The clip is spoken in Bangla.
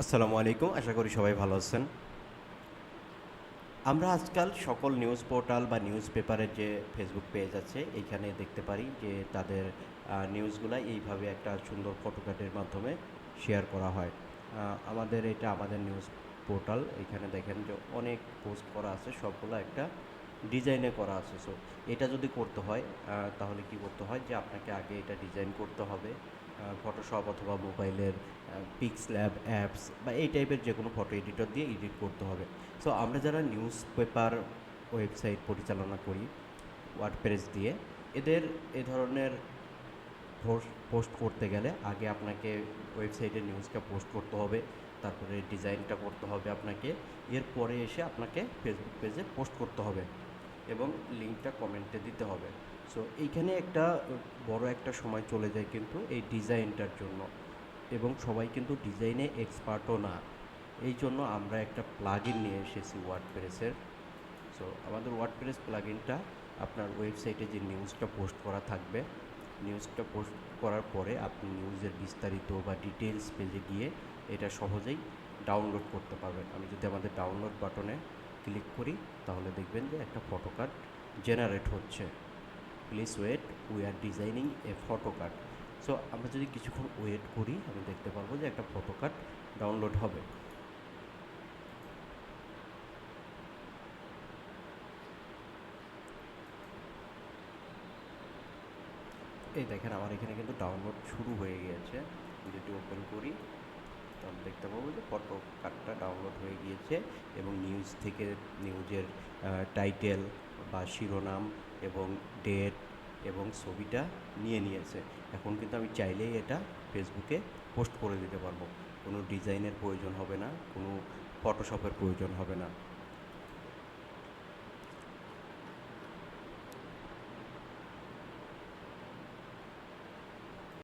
আসসালামু আলাইকুম। আশা করি সবাই ভালো আছেন। আমরা আজকাল সকল নিউজ পোর্টাল বা নিউজ পেপারের যে ফেসবুক পেজ আছে, এইখানে দেখতে পারি যে তাদের নিউজগুলা এইভাবে একটা সুন্দর ফটোকাটের মাধ্যমে শেয়ার করা হয়। আমাদের নিউজ পোর্টাল। এখানে দেখেন যে অনেক পোস্ট করা আছে, সবগুলো একটা ডিজাইনে করা আছে। সো এটা যদি করতে হয় তাহলে কি করতে হয় যে আপনাকে আগে এটা ডিজাইন করতে হবে ফটোশপ অথবা মোবাইলের পিক্সল্যাব অ্যাপস বা এই টাইপের যে কোনো ফটো এডিটর দিয়ে এডিট করতে হবে। সো আমরা যারা নিউজ পেপার ওয়েবসাইট পরিচালনা করি ওয়ার্ডপ্রেস দিয়ে, এদের এ ধরনের পোস্ট করতে গেলে আগে আপনাকে ওয়েবসাইটে নিউজটা পোস্ট করতে হবে, তারপরে ডিজাইনটা করতে হবে আপনাকে, এরপরে এসে আপনাকে ফেসবুক পেজে পোস্ট করতে হবে এবং লিঙ্কটা কমেন্টে দিতে হবে। সো এইখানে একটা বড় একটা সময় চলে যায় কিন্তু এই ডিজাইনটার জন্য, এবং সবাই কিন্তু ডিজাইনে এক্সপার্টও না। এই জন্য আমরা একটা প্লাগইন নিয়ে এসেছি ওয়ার্ডপ্রেসের। সো আমাদের ওয়ার্ডপ্রেস প্লাগইনটা আপনার ওয়েবসাইটে যে নিউজটা পোস্ট করা থাকবে, নিউজটা পোস্ট করার পরে আপনি নিউজের বিস্তারিত বা ডিটেলস পেজে গিয়ে এটা সহজেই ডাউনলোড করতে পারবেন। আমি যদি আমাদের ডাউনলোড বাটনে ক্লিক করি তাহলে দেখবেন যে একটা ফটো কার্ড জেনারেট হচ্ছে। Please wait, we are designing a photo card. So আমরা যদি কিছুক্ষণ ওয়েট করি আমি দেখতে পারবো যে একটা ফটো কার্ড ডাউনলোড হবে। এই দেখেন আমার এখানে কিন্তু ডাউনলোড শুরু হয়ে গিয়েছে। যদি ওপেন করি তাহলে দেখতে পাবো যে ফটো কার্ডটা ডাউনলোড হয়ে গিয়েছে এবং নিউজ থেকে নিউজের টাইটেল বা শিরোনাম এবং ডেট এবং ছবিটা নিয়ে নিয়েছে। এখন কিন্তু আমি চাইলেই এটা ফেসবুকে পোস্ট করে দিতে পারবো। কোনো ডিজাইনের প্রয়োজন হবে না, কোনো ফটোশপের প্রয়োজন হবে না।